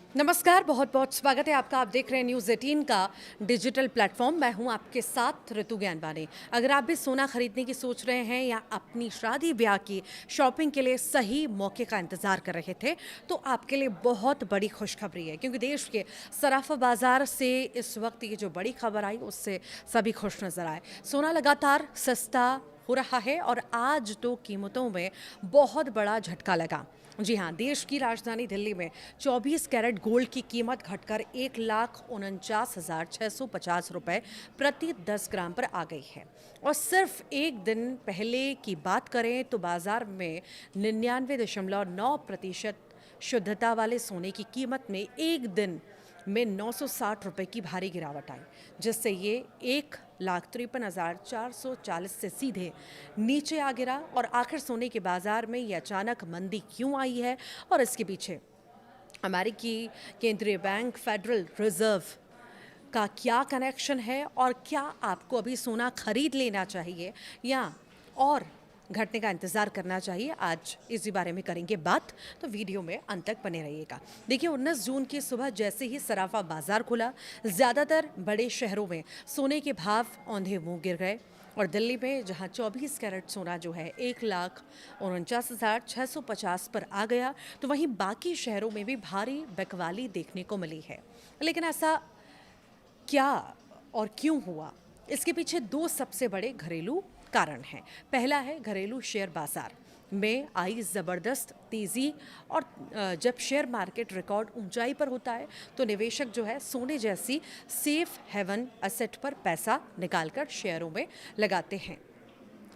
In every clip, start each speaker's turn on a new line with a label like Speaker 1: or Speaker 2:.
Speaker 1: नमस्कार, बहुत बहुत स्वागत है आपका। आप देख रहे हैं न्यूज़ 18 का डिजिटल प्लेटफॉर्म। मैं हूं आपके साथ ऋतु ज्ञानवानी। अगर आप भी सोना खरीदने की सोच रहे हैं या अपनी शादी ब्याह की शॉपिंग के लिए सही मौके का इंतजार कर रहे थे, तो आपके लिए बहुत बड़ी खुशखबरी है, क्योंकि देश के सराफा बाजार से इस वक्त ये जो बड़ी खबर आई उससे सभी खुश नजर आए। सोना लगातार सस्ता हो रहा है और आज तो कीमतों में बहुत बड़ा झटका लगा। जी हाँ, देश की राजधानी दिल्ली में 24 कैरेट गोल्ड की कीमत घटकर 1,49,650 रुपये प्रति 10 ग्राम पर आ गई है। और सिर्फ एक दिन पहले की बात करें तो बाजार में 99.9% शुद्धता वाले सोने की कीमत में एक दिन में 960 रुपये की भारी गिरावट आई, जिससे ये 1,53,440 से सीधे नीचे आ गिरा। और आखिर सोने के बाजार में ये अचानक मंदी क्यों आई है और इसके पीछे अमेरिकी केंद्रीय बैंक फेडरल रिजर्व का क्या कनेक्शन है, और क्या आपको अभी सोना खरीद लेना चाहिए या और घटने का इंतज़ार करना चाहिए, आज इसी बारे में करेंगे बात। तो वीडियो में अंत तक बने रहिएगा। देखिए, 19 जून की सुबह जैसे ही सराफा बाजार खुला, ज़्यादातर बड़े शहरों में सोने के भाव औंधे मुँह गिर गए। और दिल्ली में जहां 24 कैरेट सोना जो है 1,49,650 पर आ गया, तो वहीं बाकी शहरों में भी भारी बिकवाली देखने को मिली है। लेकिन ऐसा क्या और क्यों हुआ, इसके पीछे दो सबसे बड़े घरेलू कारण हैं। पहला है घरेलू शेयर बाजार में आई ज़बरदस्त तेज़ी। और जब शेयर मार्केट रिकॉर्ड ऊंचाई पर होता है तो निवेशक जो है सोने जैसी सेफ हेवन एसेट पर पैसा निकालकर शेयरों में लगाते हैं।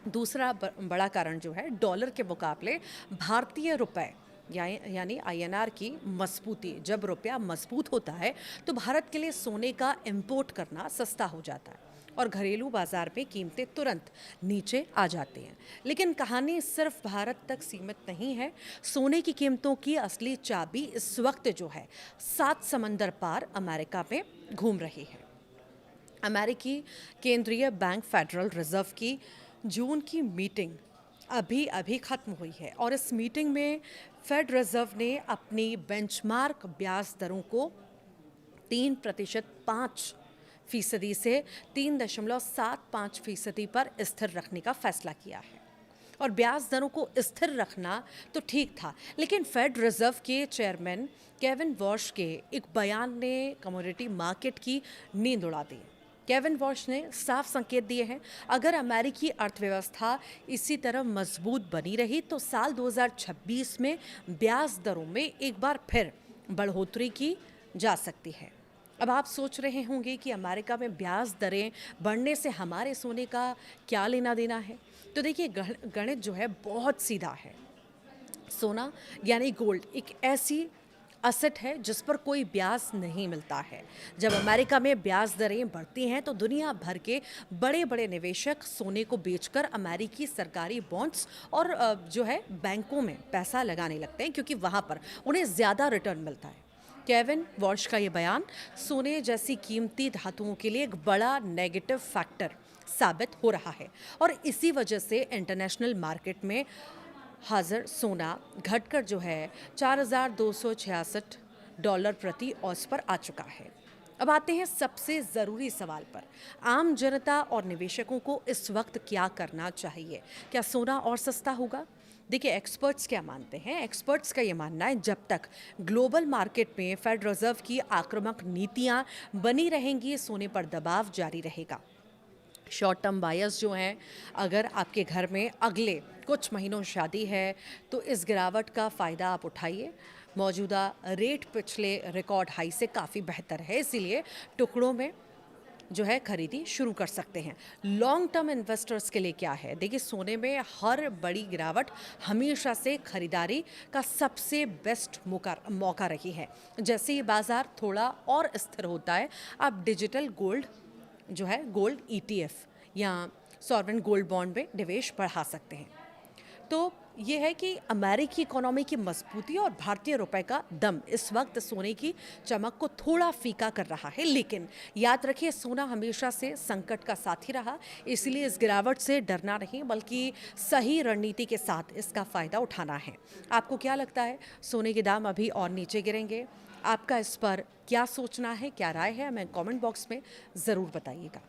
Speaker 1: दूसरा बड़ा कारण जो है डॉलर के मुकाबले भारतीय रुपए यानी आईएनआर की मजबूती। जब रुपया मजबूत होता है तो भारत के लिए सोने का इंपोर्ट करना सस्ता हो जाता है और घरेलू बाजार में कीमतें तुरंत नीचे आ जाती हैं। लेकिन कहानी सिर्फ भारत तक सीमित नहीं है। सोने की कीमतों की असली चाबी इस वक्त जो है 7 समंदर पार अमेरिका में घूम रही है। अमेरिकी केंद्रीय बैंक फेडरल रिजर्व की जून की मीटिंग अभी अभी खत्म हुई है और इस मीटिंग में फेड रिजर्व ने अपनी बेंचमार्क ब्याज दरों को 3% 5% से 3.75% पर स्थिर रखने का फैसला किया है। और ब्याज दरों को स्थिर रखना तो ठीक था, लेकिन फेड रिजर्व के चेयरमैन केविन वॉश के एक बयान ने कमोडिटी मार्केट की नींद उड़ा दी। केविन वॉश ने साफ संकेत दिए हैं, अगर अमेरिकी अर्थव्यवस्था इसी तरह मजबूत बनी रही तो साल 2026 में ब्याज दरों में एक बार फिर बढ़ोतरी की जा सकती है। अब आप सोच रहे होंगे कि अमेरिका में ब्याज दरें बढ़ने से हमारे सोने का क्या लेना देना है। तो देखिए, गणित जो है बहुत सीधा है। सोना यानी गोल्ड एक ऐसी असेट है जिस पर कोई ब्याज नहीं मिलता है। जब अमेरिका में ब्याज दरें बढ़ती हैं तो दुनिया भर के बड़े बड़े निवेशक सोने को बेचकर अमेरिकी सरकारी बॉन्ड्स और जो है बैंकों में पैसा लगाने लगते हैं, क्योंकि वहाँ पर उन्हें ज़्यादा रिटर्न मिलता है। केविन वॉश का ये बयान सोने जैसी कीमती धातुओं के लिए एक बड़ा नेगेटिव फैक्टर साबित हो रहा है और इसी वजह से इंटरनेशनल मार्केट में हाजिर सोना घटकर जो है $4,266 प्रति औंस पर आ चुका है। अब आते हैं सबसे ज़रूरी सवाल पर, आम जनता और निवेशकों को इस वक्त क्या करना चाहिए। क्या सोना और सस्ता होगा? देखिए, एक्सपर्ट्स क्या मानते हैं। एक्सपर्ट्स का ये मानना है, जब तक ग्लोबल मार्केट में फेड रिजर्व की आक्रामक नीतियां बनी रहेंगी, सोने पर दबाव जारी रहेगा। शॉर्ट टर्म बायर्स जो हैं, अगर आपके घर में अगले कुछ महीनों शादी है तो इस गिरावट का फ़ायदा आप उठाइए। मौजूदा रेट पिछले रिकॉर्ड हाई से काफ़ी बेहतर है, इसीलिए टुकड़ों में जो है खरीदी शुरू कर सकते हैं। लॉन्ग टर्म इन्वेस्टर्स के लिए क्या है, देखिए, सोने में हर बड़ी गिरावट हमेशा से खरीदारी का सबसे बेस्ट मौका रही है। जैसे ही बाजार थोड़ा और स्थिर होता है, आप डिजिटल गोल्ड जो है गोल्ड ETF या सॉवरेन गोल्ड बॉन्ड में निवेश बढ़ा सकते हैं। तो ये है कि अमेरिकी इकोनॉमी की मजबूती और भारतीय रुपए का दम इस वक्त सोने की चमक को थोड़ा फीका कर रहा है। लेकिन याद रखिए, सोना हमेशा से संकट का साथी रहा, इसलिए इस गिरावट से डरना नहीं बल्कि सही रणनीति के साथ इसका फ़ायदा उठाना है। आपको क्या लगता है, सोने के दाम अभी और नीचे गिरेंगे आपका इस पर क्या सोचना है, क्या राय है, हमें कमेंट बॉक्स में ज़रूर बताइएगा।